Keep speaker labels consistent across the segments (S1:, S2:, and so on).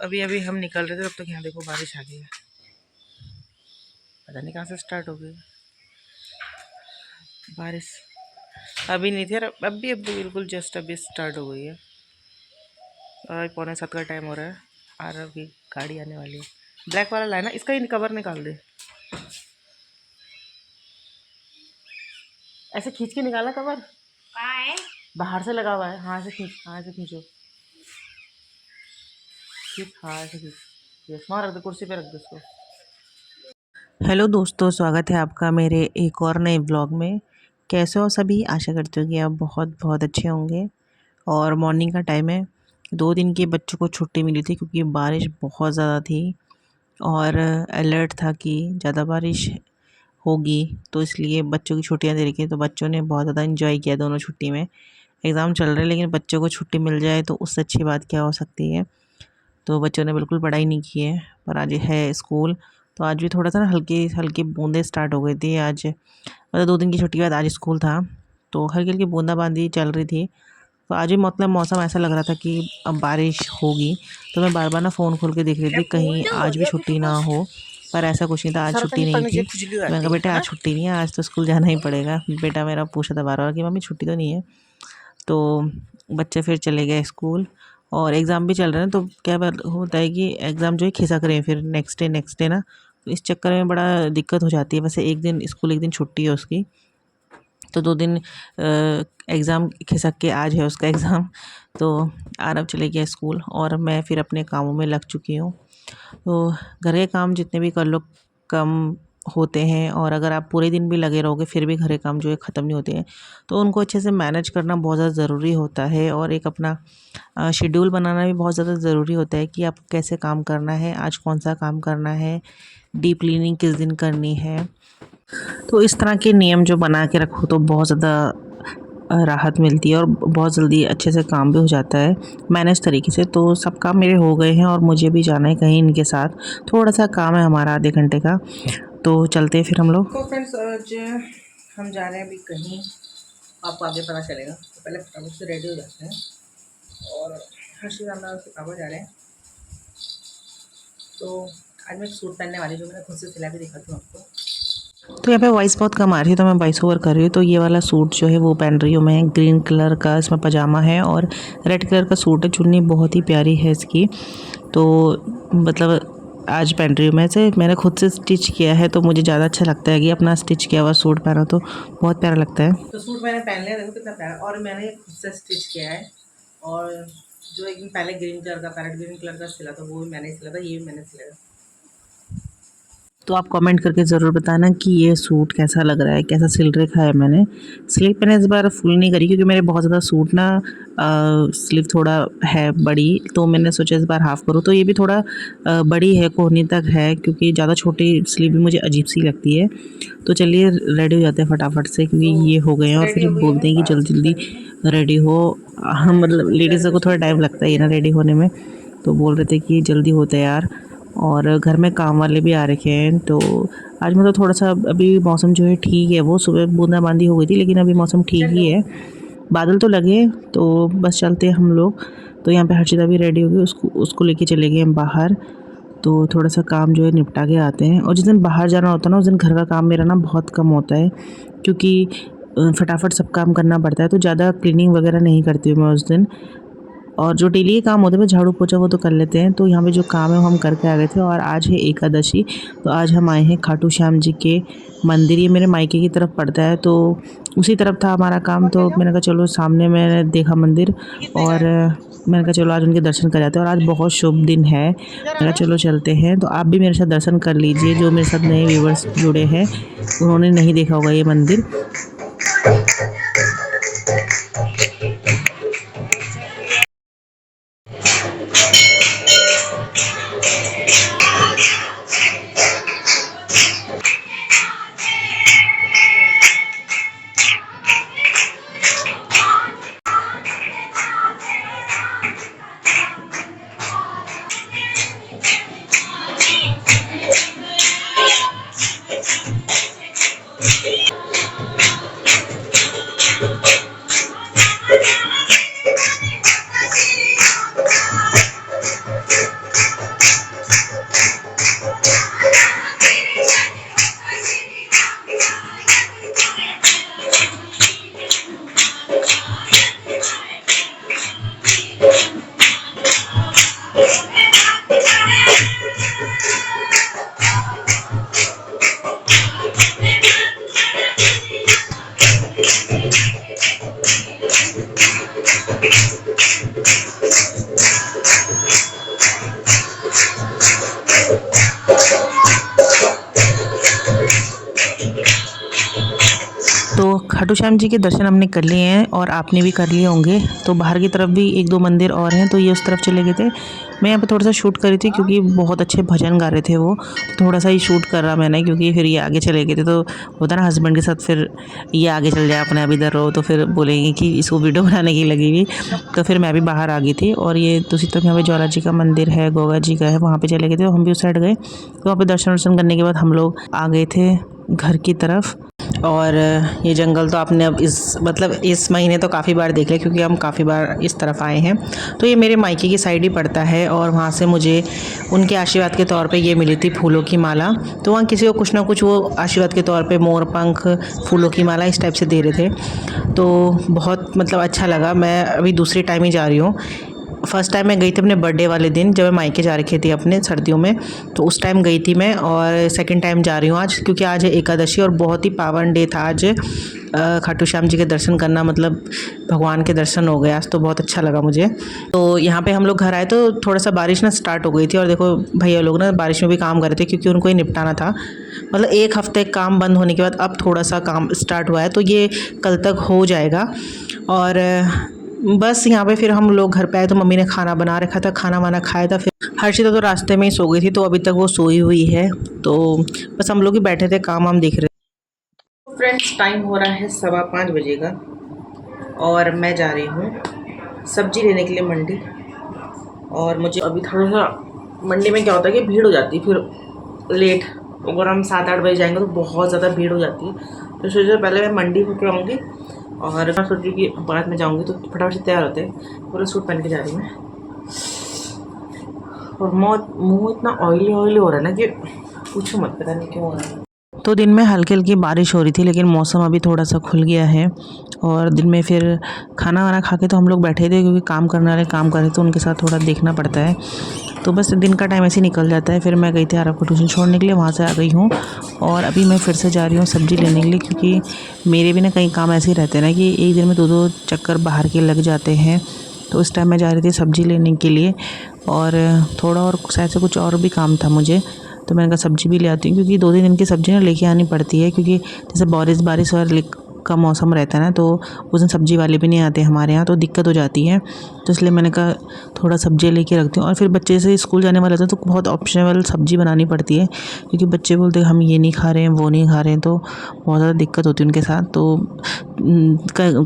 S1: अभी अभी हम निकल रहे थे तब तक यहाँ देखो बारिश आ गई है। पता नहीं कहाँ से स्टार्ट हो गई बारिश। अभी नहीं थी यार, अभी अभी बिल्कुल जस्ट अभी स्टार्ट हो गई है। और 6:45 का टाइम हो रहा है और अभी गाड़ी आने वाली है। ब्लैक वाला लाना, इसका ही कवर निकाल दे। ऐसे खींच के निकाला कवर। कहाँ है? बाहर से लगा हुआ है। हाँ से खींच, हाँ से खींचो, खींच, हाँ से खींच। यस, वहाँ रख दो, कुर्सी पे रख दो उसको। हेलो दोस्तों, स्वागत है आपका मेरे एक और नए ब्लॉग में। कैसे हो सभी? आशा करती हूँ कि आप बहुत बहुत अच्छे होंगे। और मॉर्निंग का टाइम है। 2 दिन की बच्चों को छुट्टी मिली थी क्योंकि बारिश बहुत ज़्यादा थी और अलर्ट था कि ज़्यादा बारिश होगी, तो इसलिए बच्चों की छुट्टियां दे रखी। तो बच्चों ने बहुत ज़्यादा एंजॉय किया दोनों छुट्टी में। एग्ज़ाम चल रहे हैं लेकिन बच्चों को छुट्टी मिल जाए तो उससे अच्छी बात क्या हो सकती है। तो बच्चों ने बिल्कुल पढ़ाई नहीं की है, पर आज है स्कूल। तो आज भी थोड़ा सा ना हल्की हल्की बूंदें स्टार्ट हो गई थी आज, मतलब 2 दिन की छुट्टी के बाद आज स्कूल था। तो हल्की हल्की बूंदाबांदी चल रही थी। तो आज भी मतलब मौसम ऐसा लग रहा था कि अब बारिश होगी। तो मैं बार बार ना फ़ोन खोल के देख रही थी कहीं आज भी छुट्टी ना हो, पर ऐसा कुछ नहीं था। आज छुट्टी नहीं थी। तो मैंने कहा बेटा आज छुट्टी नहीं है, आज तो स्कूल जाना ही पड़ेगा। बेटा मेरा पूछा था बार बार कि मम्मी छुट्टी तो नहीं है। तो बच्चे फिर चले गए स्कूल और एग्ज़ाम भी चल रहे हैं। तो क्या होता है कि एग्ज़ाम जो है खिसक रहे हैं फिर नेक्स्ट डे ना, तो इस चक्कर में बड़ा दिक्कत हो जाती है। वैसे एक दिन स्कूल एक दिन छुट्टी है उसकी, तो 2 दिन एग्ज़ाम खिसक के आज है उसका एग्ज़ाम। तो आरव चले गया स्कूल और मैं फिर अपने कामों में लग चुकी हूँ। तो घर के काम जितने भी कर लो कम होते हैं, और अगर आप पूरे दिन भी लगे रहोगे फिर भी घर के काम जो है ख़त्म नहीं होते हैं। तो उनको अच्छे से मैनेज करना बहुत ज़्यादा ज़रूरी होता है, और एक अपना शेड्यूल बनाना भी बहुत ज़्यादा ज़रूरी होता है कि आपको कैसे काम करना है, आज कौन सा काम करना है, डीप क्लीनिंग किस दिन करनी है। तो इस तरह के नियम जो बना के रखो तो बहुत ज़्यादा राहत मिलती है और बहुत जल्दी अच्छे से काम भी हो जाता है मैनेज तरीके से। तो सब काम मेरे हो गए हैं और मुझे भी जाना है कहीं इनके साथ। थोड़ा सा काम है हमारा आधे घंटे का, तो चलते हैं फिर हम लोग। तो फ्रेंड्स आज हम जा रहे हैं अभी कहीं, आपको आगे पता चलेगा। तो पहले फटाफट से रेडी हो जाते हैं और हर्षिता से पापा जा रहे हैं। तो आज मैं एक सूट पहनने वाली जो मैंने खुद से सिला के दिखाती हूँ आपको। तो यहाँ पे वॉइस बहुत कम आ रही है तो मैं वॉइस ओवर कर रही हूँ। तो ये वाला सूट जो है वो पहन रही हूँ मैं, ग्रीन कलर का इसमें पजामा है और रेड कलर का सूट है। चुन्नी बहुत ही प्यारी है इसकी। तो मतलब आज पहन रही हूँ मैं इसे, मैंने खुद से स्टिच किया है तो मुझे ज़्यादा अच्छा लगता है कि अपना स्टिच किया हुआ सूट पहनो तो बहुत प्यारा लगता है। तो सूट मैंने पहन लिया, देखो कितना प्यारा, और मैंने खुद से स्टिच किया है। और जो एक दिन पहले ग्रीन कलर का, पैरेट ग्रीन कलर का सिला था वो भी मैंने सिला था, ये भी मैंने सिला था। तो आप कमेंट करके ज़रूर बताना कि ये सूट कैसा लग रहा है, कैसा सिल रखा है मैंने। स्लीव मैंने इस बार फुल नहीं करी क्योंकि मेरे बहुत ज़्यादा सूट ना स्लीव थोड़ा है बड़ी, तो मैंने सोचा इस बार हाफ़ करूँ। तो ये भी थोड़ा बड़ी है, कोहनी तक है, क्योंकि ज़्यादा छोटी स्लीव भी मुझे अजीब सी लगती है। तो चलिए रेडी हो जाते हैं फटाफट से क्योंकि ये हो गए हैं और फिर बोलते हैं कि जल्दी जल्दी रेडी हो। हम मतलब लेडीज़ों को थोड़ा टाइम लगता है ये ना रेडी होने में, तो बोल रहे थे कि जल्दी हो तैयार। और घर में काम वाले भी आ रखे हैं। तो आज मतलब थोड़ा सा अभी मौसम जो है ठीक है, वो सुबह बूंदाबांदी हो गई थी लेकिन अभी मौसम ठीक ही है, बादल तो लगे। तो बस चलते हैं हम लोग। तो यहाँ पे हर्षिता भी रेडी हो गई, उसको लेके चले गए हम बाहर। तो थोड़ा सा काम जो है निपटा के आते हैं। और जिस दिन बाहर जाना होता है ना उस दिन घर का काम मेरा ना बहुत कम होता है, क्योंकि फटाफट सब काम करना पड़ता है। तो ज़्यादा क्लीनिंग वगैरह नहीं करती हूँ मैं उस दिन। और जो डेली के काम होते हैं झाड़ू पोछा वो तो कर लेते हैं। तो यहाँ पे जो काम है वो हम करके आ गए थे। और आज है एकादशी, तो आज हम आए हैं खाटू श्याम जी के मंदिर। ये मेरे मायके की तरफ पड़ता है, तो उसी तरफ था हमारा काम। तो मैंने कहा चलो, सामने मैंने देखा मंदिर और मैंने कहा चलो आज उनके दर्शन कर जाते हैं। और आज बहुत शुभ दिन है, मैंने कहा चलो चलते हैं। तो आप भी मेरे साथ दर्शन कर लीजिए, जो मेरे साथ नए व्यूवर्स जुड़े हैं उन्होंने नहीं देखा होगा ये मंदिर। खाटू श्याम जी के दर्शन हमने कर लिए हैं और आपने भी कर लिए होंगे। तो बाहर की तरफ भी एक दो मंदिर और हैं, तो ये उस तरफ चले गए थे। मैं यहाँ पे थोड़ा सा शूट कर रही थी क्योंकि बहुत अच्छे भजन गा रहे थे वो, तो थोड़ा सा ही शूट कर रहा मैंने, क्योंकि फिर ये आगे चले गए थे। तो होता ना हस्बैंड के साथ, फिर ये आगे चल जाए अपने, आप इधर रहो तो फिर बोलेंगे कि इसको वीडियो बनाने की लगी हुई। तो फिर मैं भी बाहर आ गई थी। और ये दूसरी तरफ यहाँ पे ज्वाला जी का मंदिर है, गोगा जी का है, वहाँ पे चले गए थे। तो हम भी उस साइड गए, तो वहाँ पे दर्शन वर्शन करने के बाद हम लोग आ गए थे घर की तरफ। और ये जंगल तो आपने अब इस महीने तो काफ़ी बार देख लिया, क्योंकि हम काफ़ी बार इस तरफ आए हैं। तो ये मेरे मायके की साइड ही पड़ता है, और वहाँ से मुझे उनके आशीर्वाद के तौर पे ये मिली थी फूलों की माला। तो वहाँ किसी को कुछ ना कुछ वो आशीर्वाद के तौर पे मोर पंख, फूलों की माला इस टाइप से दे रहे थे। तो बहुत अच्छा लगा। मैं अभी दूसरी टाइम ही जा रही हूँ। फर्स्ट टाइम मैं गई थी अपने बर्थडे वाले दिन, जब मैं मायके जा रखी थी अपने सर्दियों में, तो उस टाइम गई थी मैं। और सेकंड टाइम जा रही हूँ आज, क्योंकि आज है एकादशी और बहुत ही पावन डे था आज। खाटू श्याम जी के दर्शन करना भगवान के दर्शन हो गए आज, तो बहुत अच्छा लगा मुझे। तो यहाँ पे हम लोग घर आए तो थोड़ा सा बारिश ना स्टार्ट हो गई थी, और देखो भैया लोग ना बारिश में भी काम कर रहे थे, क्योंकि उनको ही निपटाना था। एक हफ्ते काम बंद होने के बाद अब थोड़ा सा काम स्टार्ट हुआ है, तो ये कल तक हो जाएगा। और बस यहाँ पे फिर हम लोग घर पे आए तो मम्मी ने खाना बना रखा था, खाना वाना खाया था। फिर हर्षिता तो रास्ते में ही सो गई थी, तो अभी तक वो सोई हुई है। तो बस हम लोग ही बैठे थे, काम हम देख रहे थे। फ्रेंड्स, टाइम हो रहा है 5:15 बजे का, और मैं जा रही हूँ सब्जी लेने के लिए मंडी। और मुझे अभी थोड़ा सा मंडी में क्या होता है कि भीड़ हो जाती है फिर लेट। अगर हम 7-8 बजे जाएंगे तो बहुत ज़्यादा भीड़ हो जाती है। तो सोचा पहले मैं मंडी होकर आऊँगी, और मैं सोच रही कि बाद में जाऊँगी तो फटाफट से तैयार होते हैं। पूरा सूट पहन के जा रही हूँ मैं, और मुँह इतना ऑयली हो रहा है ना कि पूछो मत, पता नहीं क्यों हो रहा है। तो दिन में हल्की हल्की बारिश हो रही थी, लेकिन मौसम अभी थोड़ा सा खुल गया है। और दिन में फिर खाना वाना खा के तो हम लोग बैठे थे, क्योंकि काम करने वाले काम कर रहे थे, तो उनके साथ थोड़ा देखना पड़ता है। तो बस दिन का टाइम ऐसे ही निकल जाता है। फिर मैं गई थी आरव को ट्यूशन छोड़ने के लिए, वहाँ से आ गई हूँ। और अभी मैं फिर से जा रही हूँ सब्ज़ी लेने के लिए, क्योंकि मेरे भी ना कई काम ऐसे ही रहते हैं ना कि एक दिन में 2-2 चक्कर बाहर के लग जाते हैं। तो इस टाइम मैं जा रही थी सब्ज़ी लेने के लिए, और थोड़ा और शायद से कुछ और भी काम था मुझे। तो मैंने कहा सब्ज़ी भी ले आती हूँ, क्योंकि 2-3 दिन की सब्ज़ी ना लेके आनी पड़ती है, क्योंकि जैसे बारिश और का मौसम रहता है ना, तो उस दिन सब्ज़ी वाले भी नहीं आते हमारे यहाँ, तो दिक्कत हो जाती है। तो इसलिए मैंने कहा थोड़ा सब्ज़ी लेके रखती हूँ। और फिर बच्चे से स्कूल जाने वाले थे, तो बहुत ऑप्शनल सब्ज़ी बनानी पड़ती है, क्योंकि बच्चे बोलते हैं हम ये नहीं खा रहे हैं, वो नहीं खा रहे हैं, तो बहुत ज़्यादा दिक्कत होती है उनके साथ। तो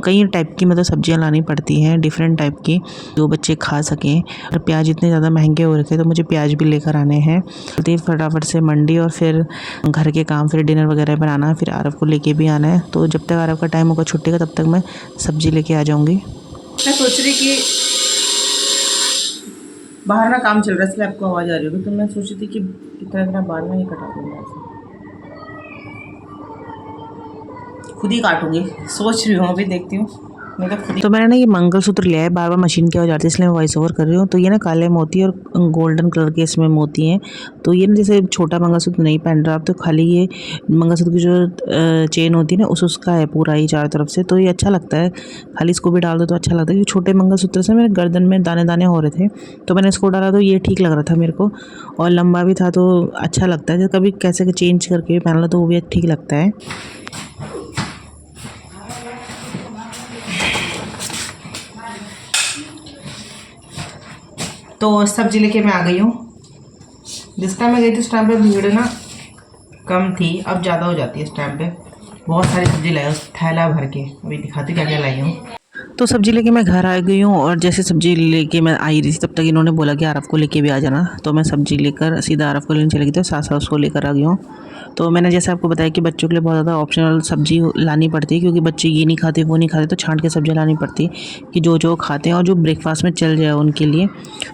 S1: कई टाइप की सब्ज़ियाँ लानी पड़ती हैं, डिफरेंट टाइप की, जो बच्चे खा सकें। और प्याज इतने ज़्यादा महंगे हो रखे, तो मुझे प्याज भी लेकर आने हैं। तो फटाफट से मंडी, और फिर घर के काम, फिर डिनर वगैरह बनाना, फिर आरव को लेके भी आना है। तो जब तक आरव का टाइम होगा छुट्टी का, तब तक मैं सब्ज़ी लेके आ जाऊँगी। मैं सोच रही कि बाहर ना काम चल रहा है, इसलिए आपको आवाज़ आ रही होगी। तो मैं सोच रही थी कि इतना बाल में ही कटा दूँगा, खुद ही काटूंगी, सोच रही हूँ, अभी देखती हूँ। तो मैंने ना ये मंगलसूत्र लिया है, बार बार मशीन की आवाज़ आती है, इसलिए मैं वॉइस ओवर कर रही हूँ। तो ये ना काले मोती और गोल्डन कलर के इसमें मोती हैं। तो ये ना जैसे छोटा मंगलसूत्र नहीं पहन रहा आप, तो खाली ये मंगलसूत्र की जो चेन होती है ना, उसका है पूरा ही चारों तरफ से, तो ये अच्छा लगता है। खाली इसको भी डाल दो तो अच्छा लगता है, क्योंकि छोटे मंगलसूत्र से मेरे गर्दन में दाने दाने हो रहे थे, तो मैंने इसको डाला तो ये ठीक लग रहा था मेरे को, और लंबा भी था, तो अच्छा लगता है। जब कभी कैसे चेंज करके पहन लो तो वो भी ठीक लगता है। तो सब्जी लेके मैं आ गई हूँ। जिस टाइम मैं गई थी उस टाइम पे भीड़ ना कम थी, अब ज़्यादा हो जाती है इस टाइम पे। बहुत सारी सब्जी लाई उस थैला भर के, अभी दिखाती क्या क्या लाई हूँ। तो सब्जी लेके मैं घर आ गई हूँ, और जैसे सब्जी लेके मैं आई रही थी, तब तक इन्होंने बोला कि आरव को लेके भी आ जाना। तो मैं सब्जी लेकर सीधा आरव को लेने चली गई, तो सास उसको लेकर आ गई हूँ। तो मैंने जैसे आपको बताया कि बच्चों के लिए बहुत ज़्यादा ऑप्शनल सब्ज़ी लानी पड़ती है, क्योंकि बच्चे ये नहीं खाते वो नहीं खाते, तो छांट के सब्जियाँ लानी पड़ती है कि जो खाते हैं और जो ब्रेकफास्ट में चल जाए उनके लिए।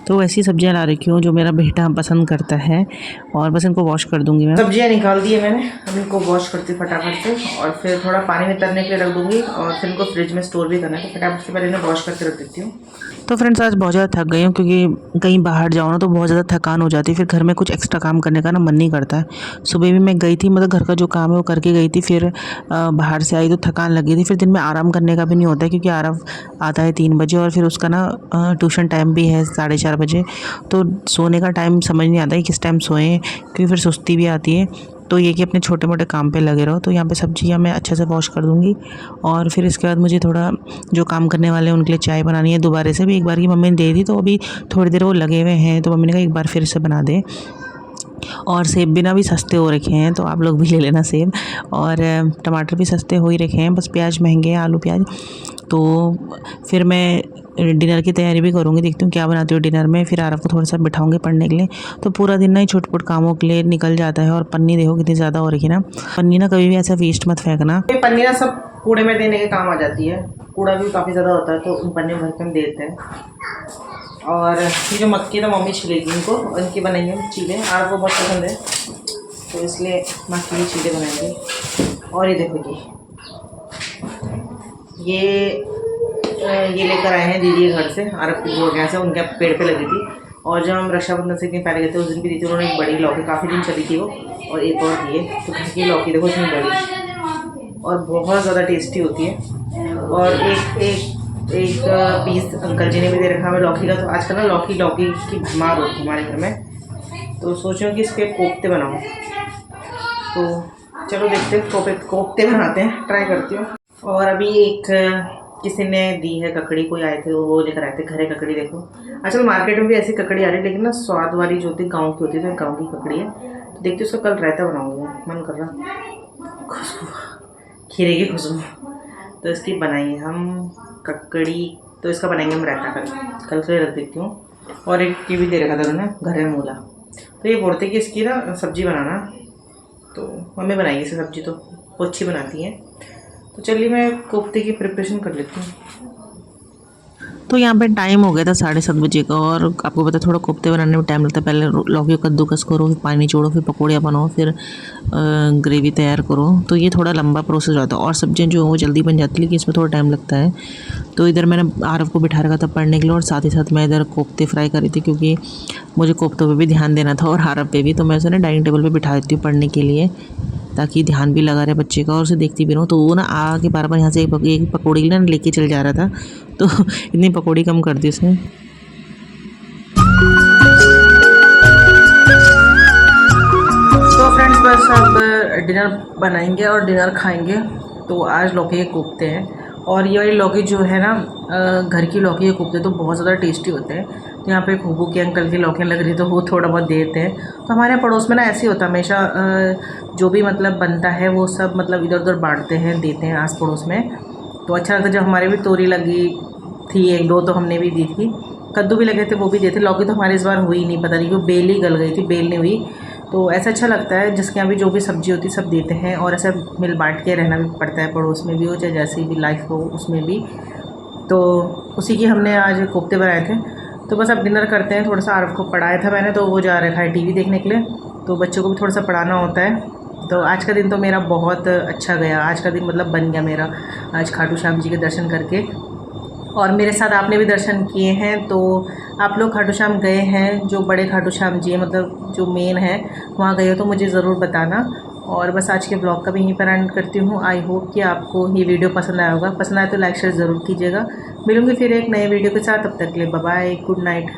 S1: तो वैसी सब्जियाँ ला रखी हूँ जो मेरा बेटा पसंद करता है, और बस इनको वॉश कर दूँगी मैं। सब्जियाँ निकाल दी है मैंने, अब इनको वॉश करती हूँ फटाफट से, और फिर थोड़ा पानी में तरने के लिए रख दूँगी, और फिर इनको फ्रिज में स्टोर भी करना है, तो फटाफट से पहले इन्हें वॉश करके रख देती हूँ। तो फ्रेंड्स, आज बहुत ज़्यादा थक गई हूँ, क्योंकि कहीं बाहर जाओ ना तो बहुत ज़्यादा थकान हो जाती है, फिर घर में कुछ एक्स्ट्रा काम करने का ना मन नहीं करता है। सुबह भी मैं गई थी, घर का जो काम है वो करके गई थी, फिर बाहर से आई तो थकान लगी थी। फिर दिन में आराम करने का भी नहीं होता है, क्योंकि आरव आता है 3 बजे, और फिर उसका ना ट्यूशन टाइम भी है 4:30 बजे। तो सोने का टाइम समझ नहीं आता है किस टाइम सोएं, क्योंकि फिर सुस्ती भी आती है। तो ये कि अपने छोटे मोटे काम पे लगे रहो। तो यहाँ पे सब्जियाँ मैं अच्छे से वॉश कर दूँगी और फिर इसके बाद मुझे थोड़ा जो काम करने वाले हैं उनके लिए चाय बनानी है। दोबारा से भी एक बार की मम्मी ने दे दी, तो अभी थोड़ी देर वो लगे हुए हैं, तो मम्मी ने कहा एक बार फिर से बना दे। और सेब भी ना भी सस्ते हो रखे हैं, तो आप लोग भी ले लेना सेब। और टमाटर भी सस्ते हो ही रखे हैं, बस प्याज महंगे हैं, आलू प्याज। तो फिर मैं डिनर की तैयारी भी करूँगी, देखती हूँ क्या बनाती हूँ डिनर में। फिर आरव को थोड़ा सा बिठाऊंगी पढ़ने के लिए। तो पूरा दिन ना ही छोटे-छोटे कामों के लिए निकल जाता है। और पन्नी देखो कितनी ज़्यादा हो रही है ना। पन्नी ना कभी भी ऐसा वेस्ट मत फेंकना। पन्नी ना सब कूड़े में देने के काम आ जाती है। कूड़ा भी काफ़ी ज़्यादा होता है, तो उन पन्नी भर के हम देते हैं। और ये जो मक्की तो मम्मी छिलेगी इनको, इनकी बनाएंगे हम चीले। आरव को बहुत पसंद है, तो इसलिए मक्की की चीले बनाएंगे। और ये देखो जी, ये लेकर आए हैं दीदी के घर से, आरब की बुआ से, उनके पेड़ पे लगी थी। और जब हम रक्षाबंधन से एक दिन पहले गए थे, उस दिन भी दी थी उन्होंने एक बड़ी लौकी, काफ़ी दिन चली थी वो, और एक और दी है। तो घर की लौकी देखो इतनी बड़ी और बहुत ज़्यादा टेस्टी होती है। और एक पीस अंकल जी ने भी दे रखा हमें लौकी का। तो आजकल ना लौकी की भरमार होती है हमारे घर में, तो सोच रही हूँ कि इसके कोफ्ते बनाऊँ। तो चलो देखते हैं, कोफ्ते बनाते हैं, ट्राई करती हूँ। और अभी किसी ने दी है ककड़ी, कोई आए थे वो लेकर आए थे घरे ककड़ी। देखो आजकल मार्केट में भी ऐसी ककड़ी आ रही है, लेकिन ना स्वाद वाली जो होती है गाँव की होती है, तो गाँव की ककड़ी है। तो देखते उसका कल रायता बनाऊंगी, मन कर रहा खुशबू, खीरे की खुशबू। तो इसकी बनाएंगे हम ककड़ी, तो इसका बनाएंगे हम रायता कल से रख देती हूँ। और एक ये भी दे रखा था उन्होंने घर में मूला। तो ये बोलते कि इसकी ना सब्जी बनाना, तो मम्मी बनाएगी इसे सब्जी, तो वो अच्छी बनाती हैं। तो चलिए मैं कोफ्ते की प्रिपरेशन कर लेती हूँ। तो यहाँ पे टाइम हो गया था 7:30 बजे का। और आपको पता है थोड़ा कोफ्ते बनाने में टाइम लगता है। पहले लौकी को कद्दूकस करो, फिर पानी छोड़ो, फिर पकौड़ियाँ बनाओ, फिर ग्रेवी तैयार करो। तो ये थोड़ा लंबा प्रोसेस होता है। और सब्जियाँ जो वो जल्दी बन जाती है, लेकिन इसमें थोड़ा टाइम लगता है। तो इधर मैंने आरव को बिठा रखा था पढ़ने के लिए, और साथ ही साथ मैं इधर कोफ्ते फ्राई कर रही थी, क्योंकि मुझे कोफ्तों पर भी ध्यान देना था और आरव पे भी। तो मैं उसे ना डाइनिंग टेबल पर बिठा देती हूँ पढ़ने के लिए, ताकि ध्यान भी लगा रहे बच्चे का और उसे देखती भी रहूँ। तो वो ना आके बार बार यहाँ से एक पकौड़ी ना लेके चल जा रहा था, तो इतनी पकौड़ी कम कर दी उसने। तो फ्रेंड्स बस अब डिनर बनाएंगे और डिनर खाएंगे। तो आज लौकी के कोफ्ते हैं, और ये वाली लौकी जो है ना घर की लौकी के कोफ्ते तो बहुत ज़्यादा टेस्टी होते हैं। तो यहाँ पे खूबू के अंकल की लौकियाँ लग रही, तो वो थोड़ा बहुत देते हैं। तो हमारे पड़ोस में ना ऐसे होता है हमेशा, जो भी मतलब बनता है वो सब मतलब इधर उधर बांटते हैं, देते हैं आस पड़ोस में। तो अच्छा लगता है। जब हमारे भी तोरी लगी थी 1-2, तो हमने भी दी थी। कद्दू भी लगे थे, वो भी देते। लौकी तो हमारे इस बार हुई नहीं, पता नहीं क्यों, बेल ही गल गई थी, बेल नहीं हुई। तो ऐसा अच्छा लगता है, जिसके यहाँ भी जो भी सब्ज़ी होती है सब देते हैं। और ऐसा मिल बांट के रहना भी पड़ता है, पड़ोस में भी हो चाहे जैसी भी लाइफ हो उसमें भी। तो उसी की हमने आज कोफ्ते बनाए थे। तो बस अब डिनर करते हैं। थोड़ा सा आरव को पढ़ाया था मैंने, तो वो जा रखा है टीवी देखने के लिए। तो बच्चों को भी थोड़ा सा पढ़ाना होता है। तो आज का दिन तो मेरा बहुत अच्छा गया। आज का दिन मतलब बन गया मेरा, आज खाटू श्याम जी के दर्शन करके। और मेरे साथ आपने भी दर्शन किए हैं। तो आप लोग खाटू श्याम गए हैं, जो बड़े खाटू श्याम जी है, मतलब जो मेन है, वहाँ गए हो तो मुझे ज़रूर बताना। और बस आज के ब्लॉग का भी यहीं पर एंड करती हूँ। आई होप कि आपको ये वीडियो पसंद आया होगा। पसंद आए तो लाइक शेयर ज़रूर कीजिएगा। मिलूँगी फिर एक नए वीडियो के साथ, तब तक के लिए बाय बाय, गुड नाइट।